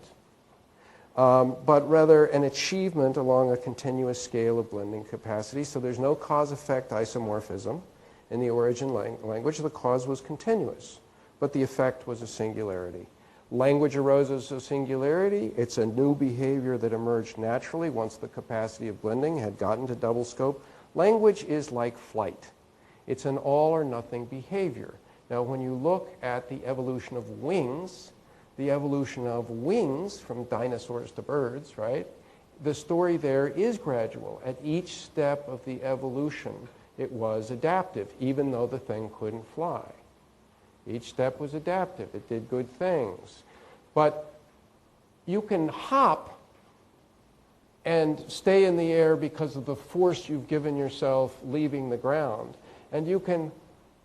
but rather an achievement along a continuous scale of blending capacity. So there's no cause-effect isomorphism in the origin language. The cause was continuous, but the effect was a singularity. Language arose as a singularity. It's a new behavior that emerged naturally once the capacity of blending had gotten to double scope. Language is like flight. It's an all-or-nothing behavior. Now, when you look at the evolution of wings from dinosaurs to birds, right? The story there is gradual. At each step of the evolution, it was adaptive, even though the thing couldn't fly. Each step was adaptive. It did good things. But you can hop and stay in the air because of the force you've given yourself leaving the ground. And you can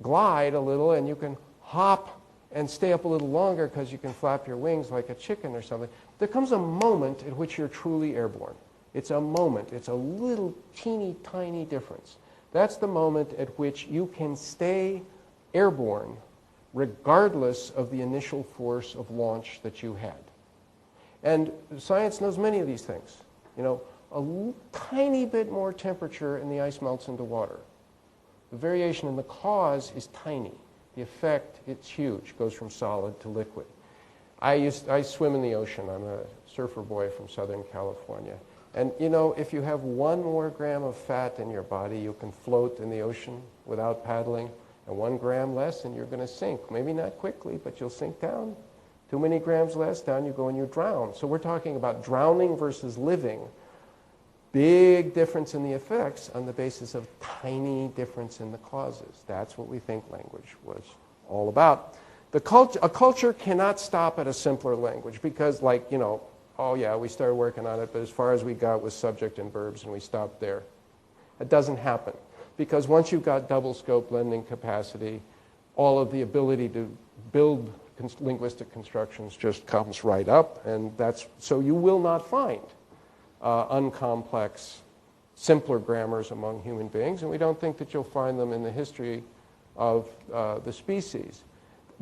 glide a little, and you can hop and stay up a little longer because you can flap your wings like a chicken or something. There comes a moment at which you're truly airborne. It's a moment. It's a little teeny tiny difference. That's the moment at which you can stay airborne regardless of the initial force of launch that you had. And science knows many of these things. You know, a tiny bit more temperature and the ice melts into water. The variation in the cause is tiny. The effect, it's huge, goes from solid to liquid. I swim in the ocean. I'm a surfer boy from Southern California. And you know, if you have 1 more gram of fat in your body, you can float in the ocean without paddling, and 1 gram less and you're going to sink. Maybe not quickly, but you'll sink down. Too many grams less, down you go and you drown. So we're talking about drowning versus living. Big difference in the effects on the basis of tiny difference in the causes. That's what we think language was all about. A culture cannot stop at a simpler language because, like, you know, oh yeah, we started working on it, but as far as we got was subject and verbs and we stopped there. It doesn't happen because once you've got double scope blending capacity, all of the ability to build linguistic constructions just comes right up, and so you will not find uncomplex, simpler grammars among human beings, and we don't think that you'll find them in the history of the species.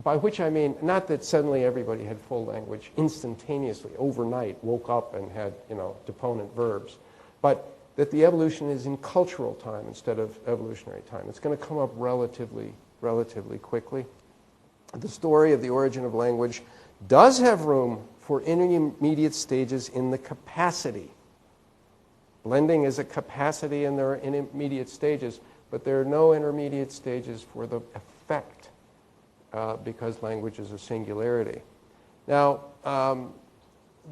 By which I mean, not that suddenly everybody had full language instantaneously, overnight, woke up and had, you know, deponent verbs, but that the evolution is in cultural time instead of evolutionary time. It's going to come up relatively quickly. The story of the origin of language does have room for intermediate stages in the capacity. Blending is a capacity and there are intermediate stages, but there are no intermediate stages for the effect because language is a singularity. Now,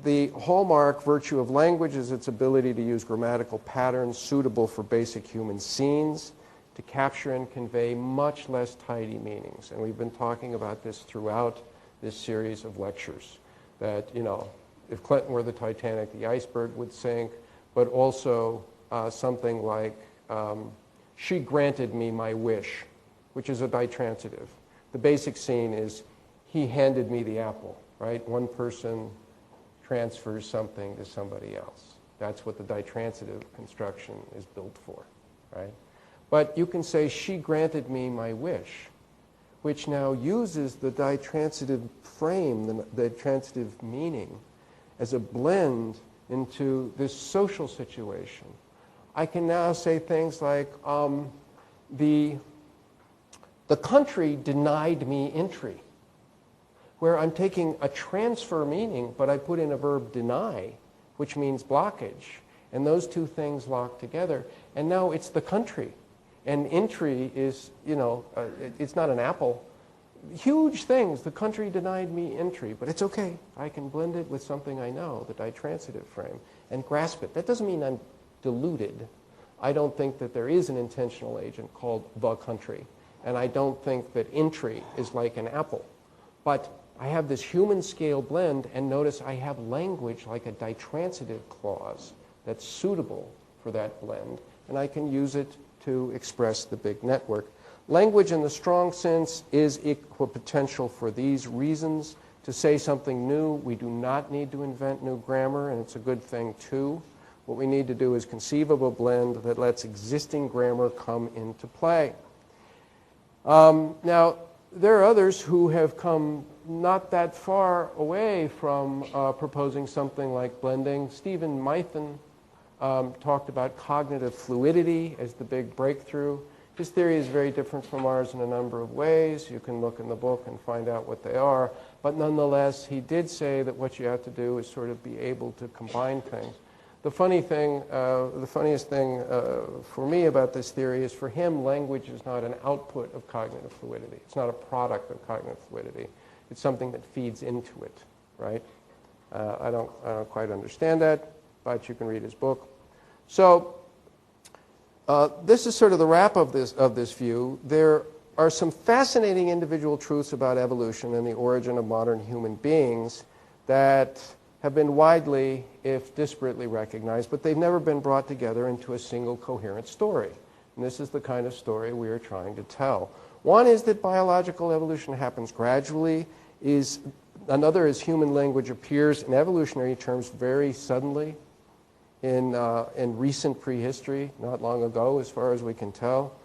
the hallmark virtue of language is its ability to use grammatical patterns suitable for basic human scenes to capture and convey much less tidy meanings. And we've been talking about this throughout this series of lectures, that, you know, if Clinton were the Titanic, the iceberg would sink, but also something like, she granted me my wish, which is a ditransitive. The basic scene is, he handed me the apple, right? One person transfers something to somebody else. That's what the ditransitive construction is built for, right? But you can say, she granted me my wish, which now uses the ditransitive frame, the transitive meaning, as a blend into this social situation. I can now say things like, the country denied me entry, where I'm taking a transfer meaning, but I put in a verb deny, which means blockage, and those two things lock together, and now it's the country. And entry is, you know, it's not an apple. Huge things. The country denied me entry, but it's okay. I can blend it with something I know, the ditransitive frame, and grasp it. That doesn't mean I'm deluded. I don't think that there is an intentional agent called the country. and I don't think that entry is like an apple. But I have this human scale blend, and notice I have language like a ditransitive clause that's suitable for that blend, and I can use it to express the big network. Language in the strong sense is equipotential for these reasons. To say something new, we do not need to invent new grammar, and it's a good thing too. What we need to do is conceive of a blend that lets existing grammar come into play. Now, there are others who have come not that far away from proposing something like blending. Stephen Mython talked about cognitive fluidity as the big breakthrough. His theory is very different from ours in a number of ways. You can look in the book and find out what they are. But nonetheless, he did say that what you have to do is sort of be able to combine things. The funniest thing for me about this theory is, for him, language is not an output of cognitive fluidity. It's not a product of cognitive fluidity. It's something that feeds into it, right? I don't quite understand that, but you can read his book. So this is sort of the wrap of this view. There are some fascinating individual truths about evolution and the origin of modern human beings that have been widely, if disparately, recognized, but they've never been brought together into a single coherent story. And this is the kind of story we are trying to tell. One is that biological evolution happens gradually. Another is human language appears in evolutionary terms very suddenly in recent prehistory, not long ago, as far as we can tell.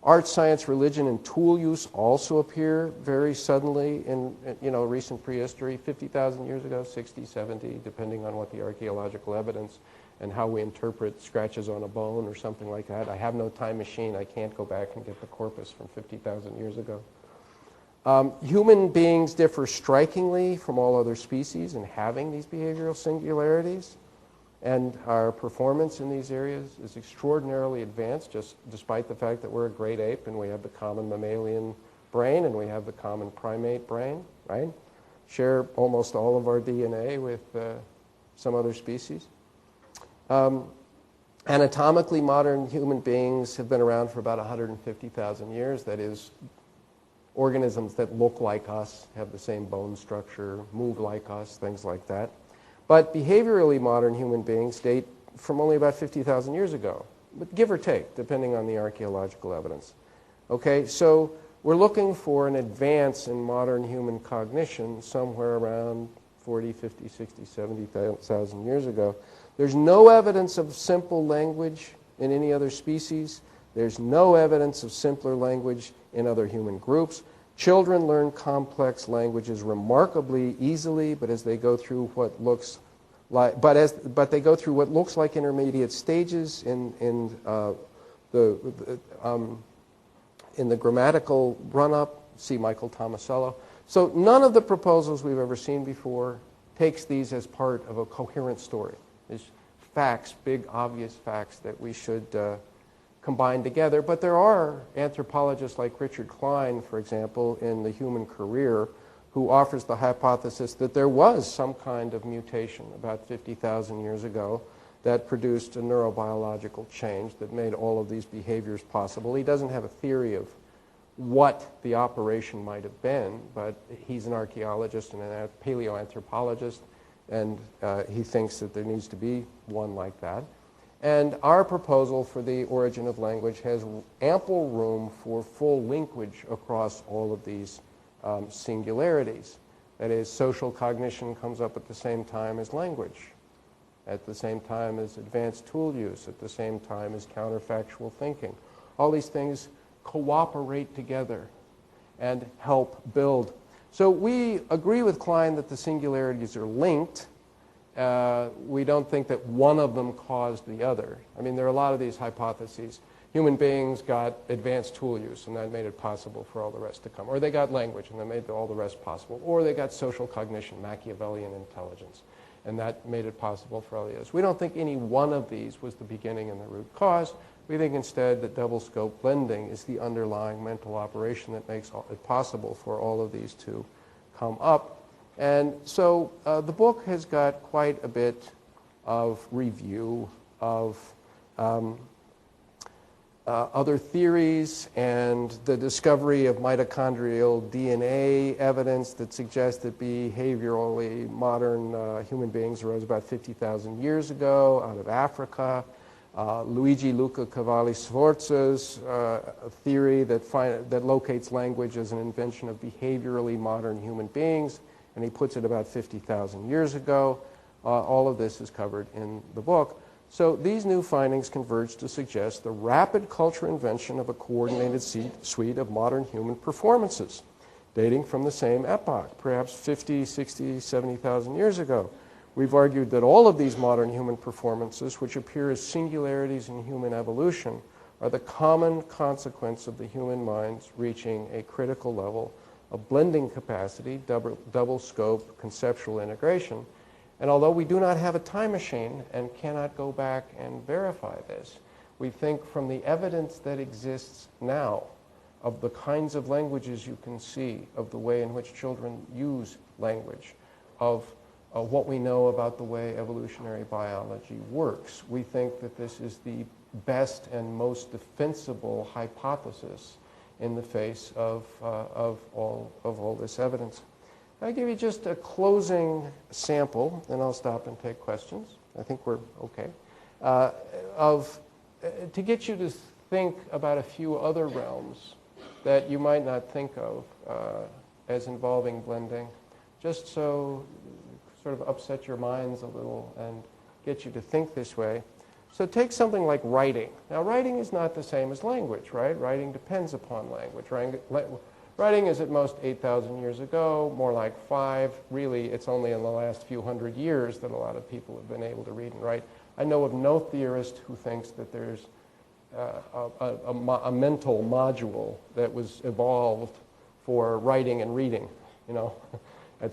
Art, science, religion, and tool use also appear very suddenly in recent prehistory, 50,000 years ago, 60, 70, depending on what the archaeological evidence and how we interpret scratches on a bone or something like that. I have no time machine. I can't go back and get the corpus from 50,000 years ago. Human beings differ strikingly from all other species in having these behavioral singularities. And our performance in these areas is extraordinarily advanced, just despite the fact that we're a great ape and we have the common mammalian brain and we have the common primate brain, right? Share almost all of our DNA with some other species. Anatomically, modern human beings have been around for about 150,000 years. That is, organisms that look like us, have the same bone structure, move like us, things like that. But behaviorally, modern human beings date from only about 50,000 years ago, but give or take, depending on the archaeological evidence. Okay, so we're looking for an advance in modern human cognition somewhere around 40, 50, 60, 70,000 years ago. There's no evidence of simple language in any other species. There's no evidence of simpler language in other human groups. Children learn complex languages remarkably easily, but as they go through what looks like, they go through what looks like intermediate stages in the grammatical run-up. See Michael Tomasello. So none of the proposals we've ever seen before takes these as part of a coherent story. There's facts, big obvious facts that we should combined together, but there are anthropologists like Richard Klein, for example, in The Human Career, who offers the hypothesis that there was some kind of mutation about 50,000 years ago that produced a neurobiological change that made all of these behaviors possible. He doesn't have a theory of what the operation might have been, but he's an archaeologist and a paleoanthropologist, and he thinks that there needs to be one like that. And our proposal for the origin of language has ample room for full linkage across all of these singularities. That is, social cognition comes up at the same time as language, at the same time as advanced tool use, at the same time as counterfactual thinking. All these things cooperate together and help build. So we agree with Klein that the singularities are linked. We don't think that one of them caused the other. I mean, there are a lot of these hypotheses. Human beings got advanced tool use, and that made it possible for all the rest to come. Or they got language, and that made all the rest possible. Or they got social cognition, Machiavellian intelligence, and that made it possible for all the others. We don't think any one of these was the beginning and the root cause. We think instead that double scope blending is the underlying mental operation that makes it possible for all of these to come up. And so the book has got quite a bit of review of other theories and the discovery of mitochondrial DNA evidence that suggests that behaviorally modern human beings arose about 50,000 years ago out of Africa. Luigi Luca Cavalli Sforza's theory that locates language as an invention of behaviorally modern human beings, and he puts it about 50,000 years ago. All of this is covered in the book. So these new findings converge to suggest the rapid cultural invention of a coordinated suite of modern human performances, dating from the same epoch, perhaps 50, 60, 70,000 years ago. We've argued that all of these modern human performances, which appear as singularities in human evolution, are the common consequence of the human mind's reaching a critical level of blending capacity, double scope, conceptual integration. And although we do not have a time machine and cannot go back and verify this, we think from the evidence that exists now of the kinds of languages you can see, of the way in which children use language, of what we know about the way evolutionary biology works, we think that this is the best and most defensible hypothesis in the face of all this evidence. I'll give you just a closing sample, and I'll stop and take questions. I think we're okay. To get you to think about a few other realms that you might not think of as involving blending, just so sort of upset your minds a little and get you to think this way. So take something like writing. Now, writing is not the same as language, right? Writing depends upon language. Writing is at most 8,000 years ago, more like 5. Really, it's only in the last few hundred years that a lot of people have been able to read and write. I know of no theorist who thinks that there's a mental module that was evolved for writing and reading. You know, that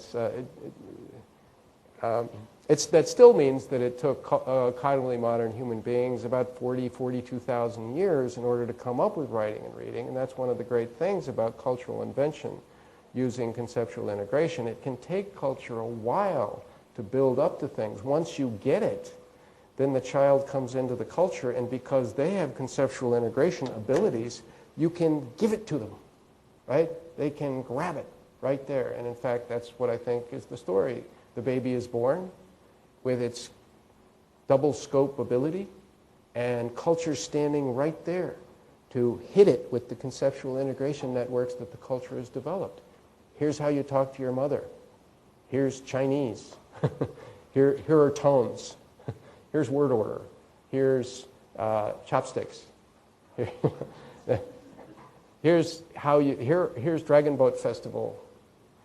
still means that it took cognitively modern human beings about 42,000 years in order to come up with writing and reading, and that's one of the great things about cultural invention using conceptual integration. It can take culture a while to build up to things. Once you get it, then the child comes into the culture, and because they have conceptual integration abilities, you can give it to them, right? They can grab it right there, and in fact, that's what I think is the story. The baby is born with its double scope ability, and culture standing right there to hit it with the conceptual integration networks that the culture has developed. Here's how you talk to your mother. Here's Chinese. Here are tones. Here's word order. Here's chopsticks. Here's Dragon Boat Festival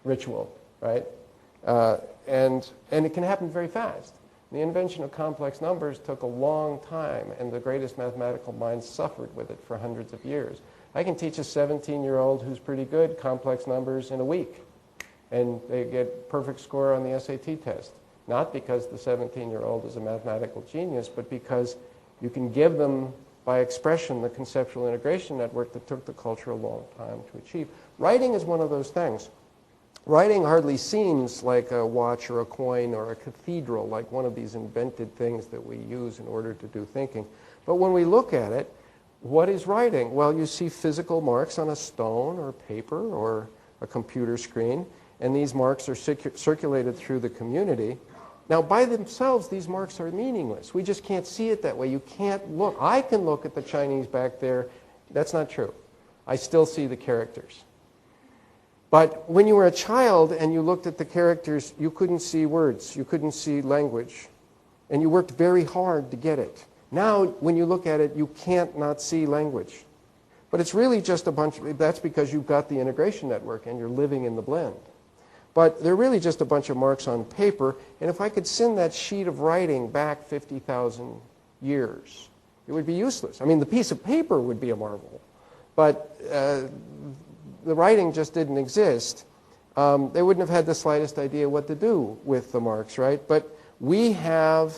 ritual, right? And it can happen very fast. The invention of complex numbers took a long time, and the greatest mathematical minds suffered with it for hundreds of years. I can teach a 17-year-old who's pretty good complex numbers in a week, and they get perfect score on the SAT test. Not because the 17-year-old is a mathematical genius, but because you can give them, by expression, the conceptual integration network that took the culture a long time to achieve. Writing is one of those things. Writing hardly seems like a watch or a coin or a cathedral, like one of these invented things that we use in order to do thinking. But when we look at it, what is writing? Well, you see physical marks on a stone or paper or a computer screen, and these marks are circulated through the community. Now, by themselves, these marks are meaningless. We just can't see it that way. You can't look. I can look at the Chinese back there. That's not true. I still see the characters. But when you were a child and you looked at the characters, you couldn't see words. You couldn't see language. And you worked very hard to get it. Now, when you look at it, you can't not see language. But it's really just a bunch of, that's because you've got the integration network and you're living in the blend. But they're really just a bunch of marks on paper. And if I could send that sheet of writing back 50,000 years, it would be useless. I mean, the piece of paper would be a marvel. But the writing just didn't exist. They wouldn't have had the slightest idea what to do with the marks, right? But we have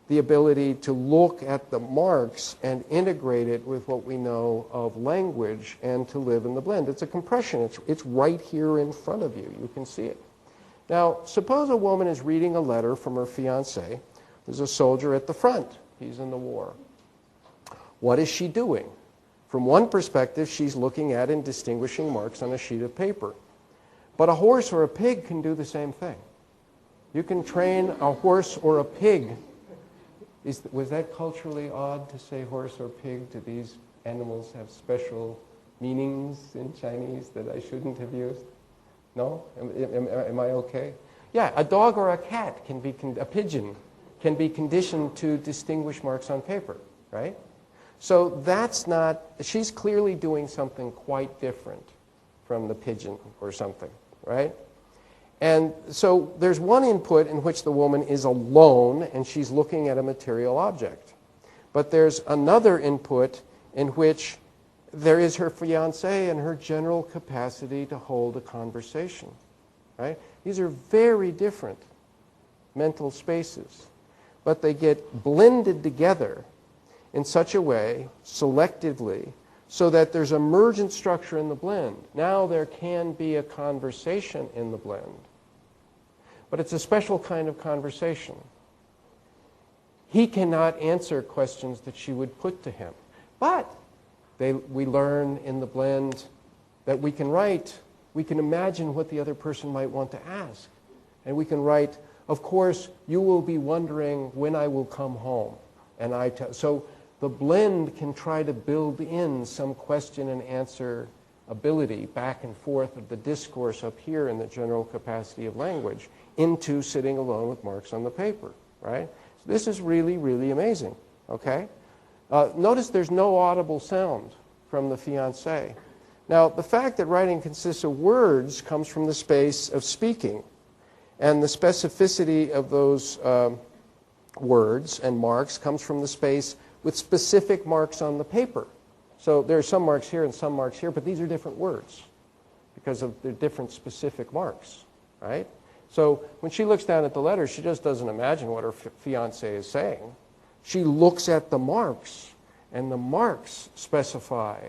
the ability to look at the marks and integrate it with what we know of language and to live in the blend. It's a compression. It's right here in front of you. You can see it. Now, suppose a woman is reading a letter from her fiancé, who's a soldier at the front. He's in the war. What is she doing? From one perspective, she's looking at and distinguishing marks on a sheet of paper. But a horse or a pig can do the same thing. You can train a horse or a pig. Was that culturally odd to say horse or pig? Do these animals have special meanings in Chinese that I shouldn't have used? No? Am I okay? Yeah, a dog or a cat can be, a pigeon can be conditioned to distinguish marks on paper, right? So that's not, she's clearly doing something quite different from the pigeon or something, right? And so there's one input in which the woman is alone and she's looking at a material object. But there's another input in which there is her fiancé and her general capacity to hold a conversation, right? These are very different mental spaces, but they get blended together in such a way, selectively, so that there's emergent structure in the blend. Now there can be a conversation in the blend, but it's a special kind of conversation. He cannot answer questions that she would put to him, but we learn in the blend that we can write, we can imagine what the other person might want to ask. And we can write, of course, you will be wondering when I will come home. And so the blend can try to build in some question and answer ability back and forth of the discourse up here in the general capacity of language into sitting alone with marks on the paper, right? So this is really, really amazing, okay? Notice there's no audible sound from the fiancé. Now, the fact that writing consists of words comes from the space of speaking. And the specificity of those words and marks comes from the space with specific marks on the paper. So there are some marks here and some marks here, but these are different words because of the different specific marks, right? So when she looks down at the letter, she just doesn't imagine what her fiancé is saying. She looks at the marks, and the marks specify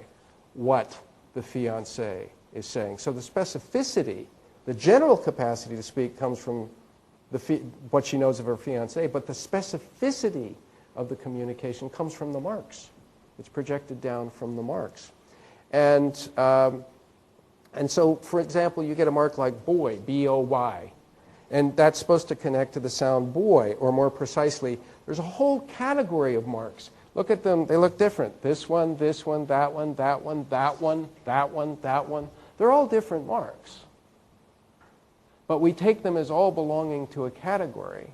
what the fiancé is saying. So the specificity, the general capacity to speak comes from what she knows of her fiancé, but the specificity of the communication comes from the marks. It's projected down from the marks. And so, for example, you get a mark like boy, B-O-Y, and that's supposed to connect to the sound boy, or more precisely, there's a whole category of marks. Look at them, they look different. This one, that one, that one, that one, that one, that one. They're all different marks. But we take them as all belonging to a category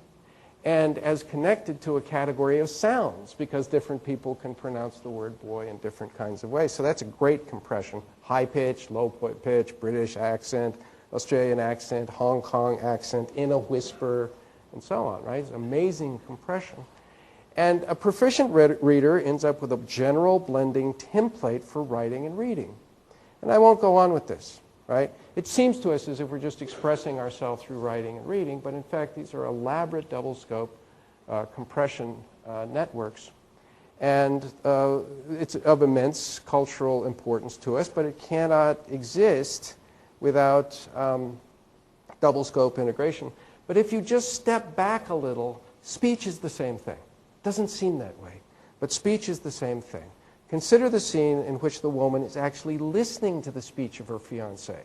and as connected to a category of sounds because different people can pronounce the word boy in different kinds of ways. So that's a great compression. High pitch, low pitch, British accent, Australian accent, Hong Kong accent, in a whisper, and so on, right? It's amazing compression. And a proficient reader ends up with a general blending template for writing and reading. And I won't go on with this, right? It seems to us as if we're just expressing ourselves through writing and reading, but in fact these are elaborate double-scope compression networks. And it's of immense cultural importance to us, but it cannot exist without double-scope integration. But if you just step back a little, speech is the same thing. It doesn't seem that way, but speech is the same thing. Consider the scene in which the woman is actually listening to the speech of her fiancé,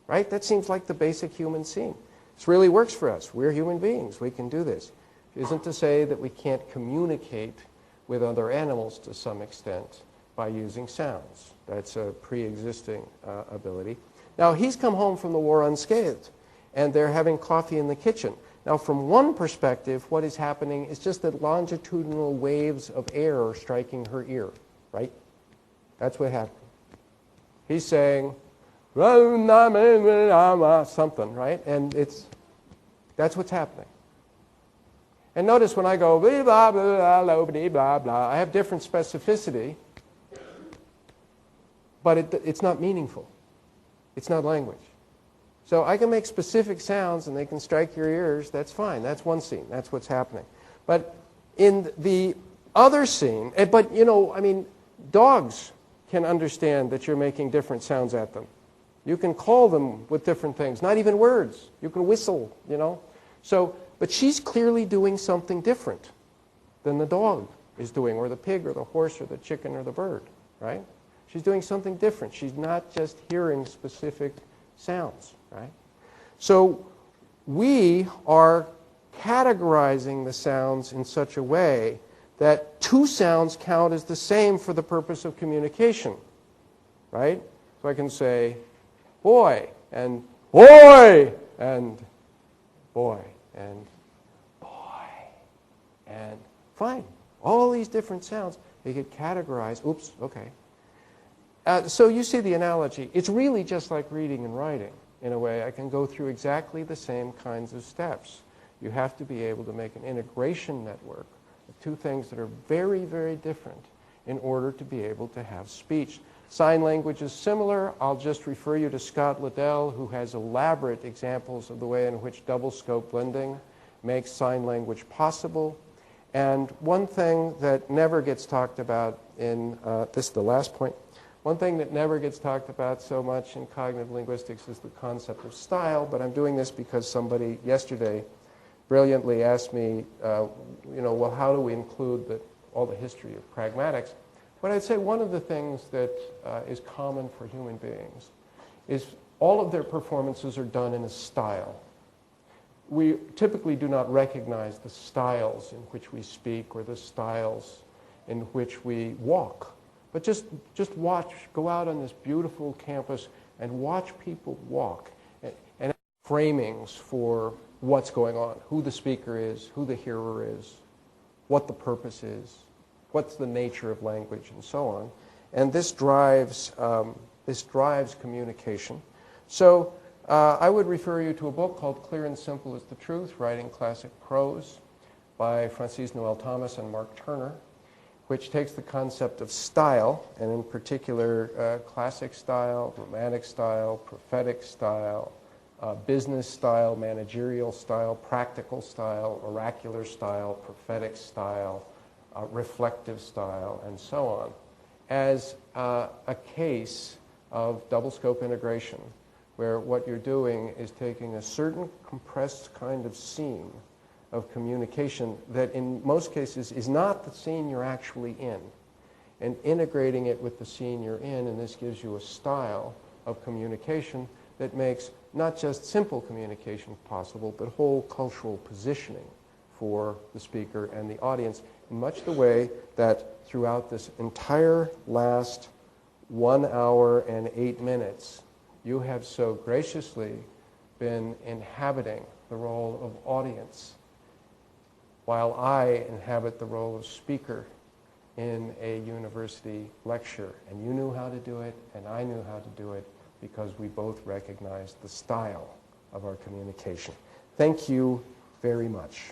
right? That seems like the basic human scene. This really works for us. We're human beings. We can do this. It isn't to say that we can't communicate with other animals to some extent by using sounds. That's a pre-existing ability. Now, he's come home from the war unscathed, and they're having coffee in the kitchen. Now, from one perspective, what is happening is just that longitudinal waves of air are striking her ear, right? That's what happened. He's saying, something, right? And that's what's happening. And notice when I go, blah, blah, blah, blah, blah, blah, I have different specificity, but it's not meaningful. It's not language. So I can make specific sounds and they can strike your ears. That's fine. That's one scene. That's what's happening. But in the other scene, but you know, I mean, dogs can understand that you're making different sounds at them. You can call them with different things, not even words. You can whistle, you know. So, but she's clearly doing something different than the dog is doing, or the pig, or the horse, or the chicken, or the bird, right? She's doing something different. She's not just hearing specific sounds, right? So we are categorizing the sounds in such a way that two sounds count as the same for the purpose of communication, right? So I can say boy and boy and boy and boy and fine. All these different sounds, they get categorized. Oops, okay. So you see the analogy. It's really just like reading and writing in a way. I can go through exactly the same kinds of steps. You have to be able to make an integration network of two things that are very, very different in order to be able to have speech. Sign language is similar. I'll just refer you to Scott Liddell, who has elaborate examples of the way in which double scope blending makes sign language possible. And one thing that never gets talked about in, this is the last point, one thing that never gets talked about so much in cognitive linguistics is the concept of style, but I'm doing this because somebody yesterday brilliantly asked me, well, how do we include all the history of pragmatics? But I'd say one of the things that is common for human beings is all of their performances are done in a style. We typically do not recognize the styles in which we speak or the styles in which we walk. But just watch, go out on this beautiful campus and watch people walk and framings for what's going on, who the speaker is, who the hearer is, what the purpose is, what's the nature of language, and so on. And this drives communication. So I would refer you to a book called Clear and Simple is the Truth, Writing Classic Prose by Francis Noel Thomas and Mark Turner, which takes the concept of style, and in particular classic style, romantic style, prophetic style, business style, managerial style, practical style, oracular style, prophetic style, reflective style, and so on, as a case of double scope integration, where what you're doing is taking a certain compressed kind of scene of communication that in most cases is not the scene you're actually in, and integrating it with the scene you're in, and this gives you a style of communication that makes not just simple communication possible, but whole cultural positioning for the speaker and the audience in much the way that throughout this entire last 1 hour and 8 minutes, you have so graciously been inhabiting the role of audience, while I inhabit the role of speaker in a university lecture. And you knew how to do it, and I knew how to do it, because we both recognized the style of our communication. Thank you very much.